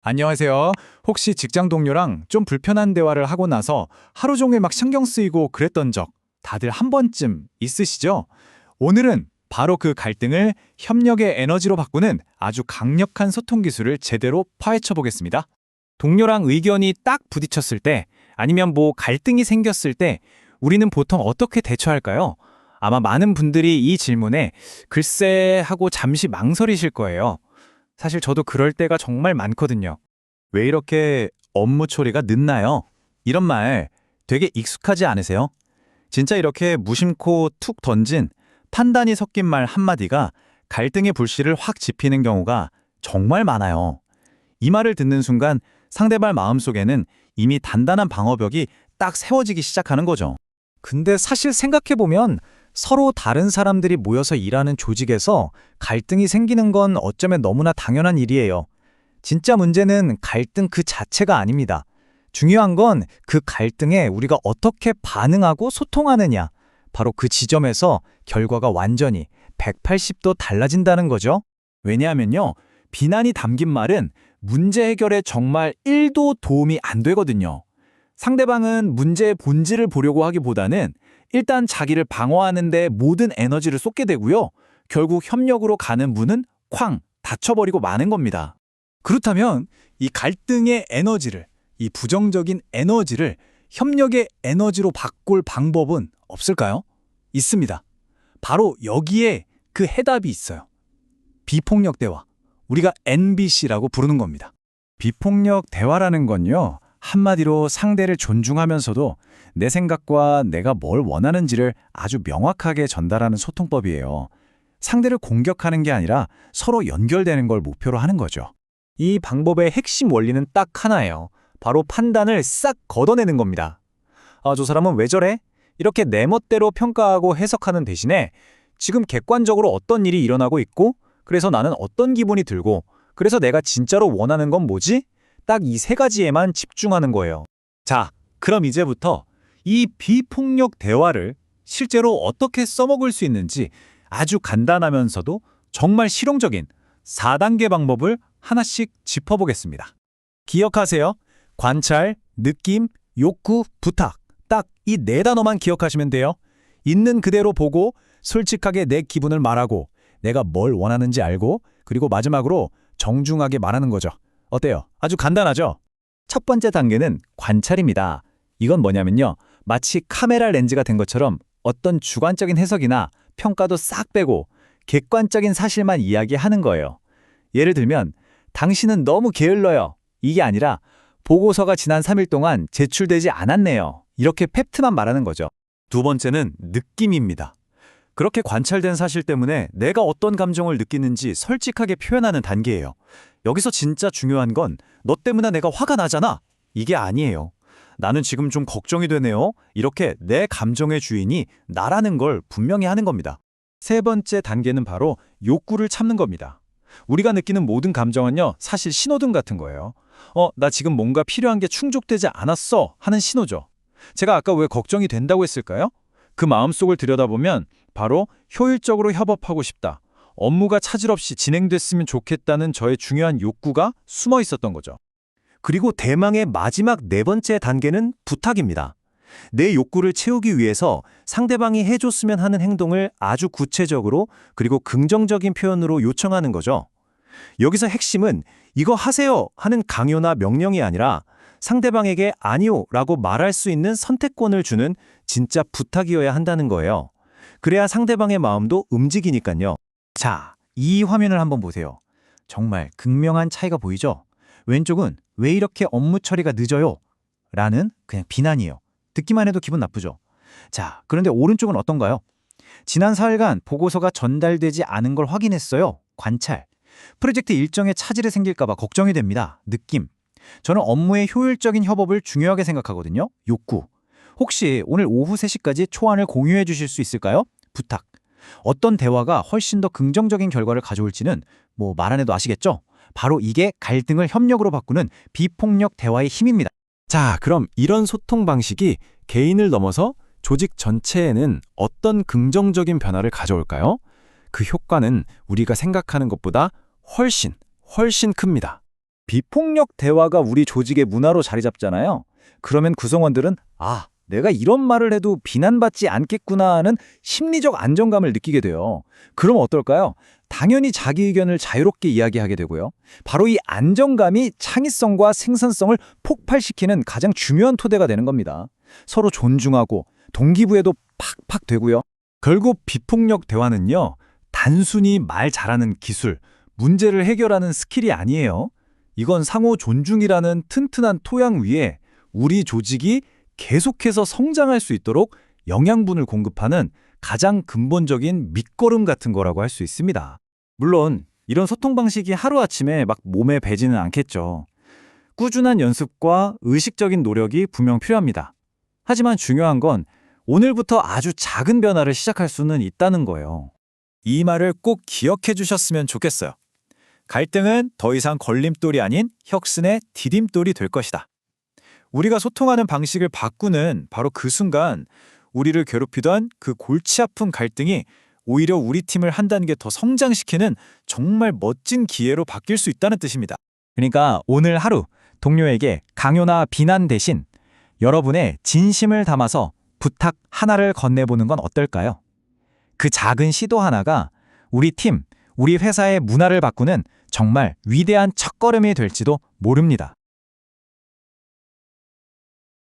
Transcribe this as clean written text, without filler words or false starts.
안녕하세요. 혹시 직장 동료랑 좀 불편한 대화를 하고 나서 하루 종일 막 신경 쓰이고 그랬던 적 다들 한 번쯤 있으시죠? 오늘은 바로 그 갈등을 협력의 에너지로 바꾸는 아주 강력한 소통 기술을 제대로 파헤쳐 보겠습니다. 동료랑 의견이 딱 부딪혔을 때, 아니면 갈등이 생겼을 때 우리는 보통 어떻게 대처할까요? 아마 많은 분들이 이 질문에 글쎄 하고 잠시 망설이실 거예요. 사실 저도 그럴 때가 정말 많거든요. 왜 이렇게 업무 처리가 늦나요? 이런 말 되게 익숙하지 않으세요? 진짜 이렇게 무심코 툭 던진 판단이 섞인 말 한마디가 갈등의 불씨를 확 지피는 경우가 정말 많아요. 이 말을 듣는 순간 상대방 마음속에는 이미 단단한 방어벽이 딱 세워지기 시작하는 거죠. 근데 사실 생각해보면 서로 다른 사람들이 모여서 일하는 조직에서 갈등이 생기는 건 어쩌면 너무나 당연한 일이에요. 진짜 문제는 갈등 그 자체가 아닙니다. 중요한 건 그 갈등에 우리가 어떻게 반응하고 소통하느냐. 바로 그 지점에서 결과가 완전히 180도 달라진다는 거죠. 왜냐하면요, 비난이 담긴 말은 문제 해결에 정말 1도 도움이 안 되거든요. 상대방은 문제의 본질을 보려고 하기보다는 일단 자기를 방어하는 데 모든 에너지를 쏟게 되고요. 결국 협력으로 가는 문은 쾅 닫혀버리고 마는 겁니다. 그렇다면 이 갈등의 에너지를, 이 부정적인 에너지를 협력의 에너지로 바꿀 방법은 없을까요? 있습니다. 바로 여기에 그 해답이 있어요. 비폭력 대화, 우리가 NBC라고 부르는 겁니다. 비폭력 대화라는 건요, 한마디로 상대를 존중하면서도 내 생각과 내가 뭘 원하는지를 아주 명확하게 전달하는 소통법이에요. 상대를 공격하는 게 아니라 서로 연결되는 걸 목표로 하는 거죠. 이 방법의 핵심 원리는 딱 하나예요. 바로 판단을 싹 걷어내는 겁니다. 저 사람은 왜 저래? 이렇게 내 멋대로 평가하고 해석하는 대신에 지금 객관적으로 어떤 일이 일어나고 있고, 그래서 나는 어떤 기분이 들고, 그래서 내가 진짜로 원하는 건 뭐지? 딱 이 세 가지에만 집중하는 거예요. 자, 그럼 이제부터 이 비폭력 대화를 실제로 어떻게 써먹을 수 있는지 아주 간단하면서도 정말 실용적인 4단계 방법을 하나씩 짚어보겠습니다. 기억하세요. 관찰, 느낌, 욕구, 부탁. 딱 이 네 단어만 기억하시면 돼요. 있는 그대로 보고 솔직하게 내 기분을 말하고 내가 뭘 원하는지 알고, 그리고 마지막으로 정중하게 말하는 거죠. 어때요? 아주 간단하죠? 첫 번째 단계는 관찰입니다. 이건 뭐냐면요, 마치 카메라 렌즈가 된 것처럼 어떤 주관적인 해석이나 평가도 싹 빼고 객관적인 사실만 이야기하는 거예요. 예를 들면 당신은 너무 게을러요. 이게 아니라 보고서가 지난 3일 동안 제출되지 않았네요. 이렇게 팩트만 말하는 거죠. 두 번째는 느낌입니다. 그렇게 관찰된 사실 때문에 내가 어떤 감정을 느끼는지 솔직하게 표현하는 단계예요. 여기서 진짜 중요한 건 너 때문에 내가 화가 나잖아. 이게 아니에요. 나는 지금 좀 걱정이 되네요. 이렇게 내 감정의 주인이 나라는 걸 분명히 하는 겁니다. 세 번째 단계는 바로 욕구를 참는 겁니다. 우리가 느끼는 모든 감정은요, 사실 신호등 같은 거예요. 나 지금 뭔가 필요한 게 충족되지 않았어 하는 신호죠. 제가 아까 왜 걱정이 된다고 했을까요? 그 마음속을 들여다보면 바로 효율적으로 협업하고 싶다, 업무가 차질 없이 진행됐으면 좋겠다는 저의 중요한 욕구가 숨어 있었던 거죠. 그리고 대망의 마지막 네 번째 단계는 부탁입니다. 내 욕구를 채우기 위해서 상대방이 해줬으면 하는 행동을 아주 구체적으로 그리고 긍정적인 표현으로 요청하는 거죠. 여기서 핵심은 이거 하세요 하는 강요나 명령이 아니라 상대방에게 아니요 라고 말할 수 있는 선택권을 주는 진짜 부탁이어야 한다는 거예요. 그래야 상대방의 마음도 움직이니까요. 자, 이 화면을 한번 보세요. 정말 극명한 차이가 보이죠? 왼쪽은 왜 이렇게 업무 처리가 늦어요? 라는 그냥 비난이에요. 듣기만 해도 기분 나쁘죠? 자, 그런데 오른쪽은 어떤가요? 지난 4일간 보고서가 전달되지 않은 걸 확인했어요. 관찰. 프로젝트 일정에 차질이 생길까 봐 걱정이 됩니다. 느낌. 저는 업무의 효율적인 협업을 중요하게 생각하거든요. 욕구. 혹시 오늘 오후 3시까지 초안을 공유해 주실 수 있을까요? 부탁. 어떤 대화가 훨씬 더 긍정적인 결과를 가져올지는 말 안 해도 아시겠죠? 바로 이게 갈등을 협력으로 바꾸는 비폭력 대화의 힘입니다. 자, 그럼 이런 소통 방식이 개인을 넘어서 조직 전체에는 어떤 긍정적인 변화를 가져올까요? 그 효과는 우리가 생각하는 것보다 훨씬 큽니다. 비폭력 대화가 우리 조직의 문화로 자리 잡잖아요. 그러면 구성원들은 내가 이런 말을 해도 비난받지 않겠구나 하는 심리적 안정감을 느끼게 돼요. 그럼 어떨까요? 당연히 자기 의견을 자유롭게 이야기하게 되고요. 바로 이 안정감이 창의성과 생산성을 폭발시키는 가장 중요한 토대가 되는 겁니다. 서로 존중하고 동기부여도 팍팍 되고요. 결국 비폭력 대화는요, 단순히 말 잘하는 기술, 문제를 해결하는 스킬이 아니에요. 이건 상호 존중이라는 튼튼한 토양 위에 우리 조직이 계속해서 성장할 수 있도록 영양분을 공급하는 가장 근본적인 밑거름 같은 거라고 할 수 있습니다. 물론 이런 소통 방식이 하루아침에 막 몸에 배지는 않겠죠. 꾸준한 연습과 의식적인 노력이 분명 필요합니다. 하지만 중요한 건 오늘부터 아주 작은 변화를 시작할 수는 있다는 거예요. 이 말을 꼭 기억해 주셨으면 좋겠어요. 갈등은 더 이상 걸림돌이 아닌 혁신의 디딤돌이 될 것이다. 우리가 소통하는 방식을 바꾸는 바로 그 순간 우리를 괴롭히던 그 골치 아픈 갈등이 오히려 우리 팀을 한 단계 더 성장시키는 정말 멋진 기회로 바뀔 수 있다는 뜻입니다. 그러니까 오늘 하루 동료에게 강요나 비난 대신 여러분의 진심을 담아서 부탁 하나를 건네보는 건 어떨까요? 그 작은 시도 하나가 우리 팀, 우리 회사의 문화를 바꾸는 정말 위대한 첫걸음이 될지도 모릅니다.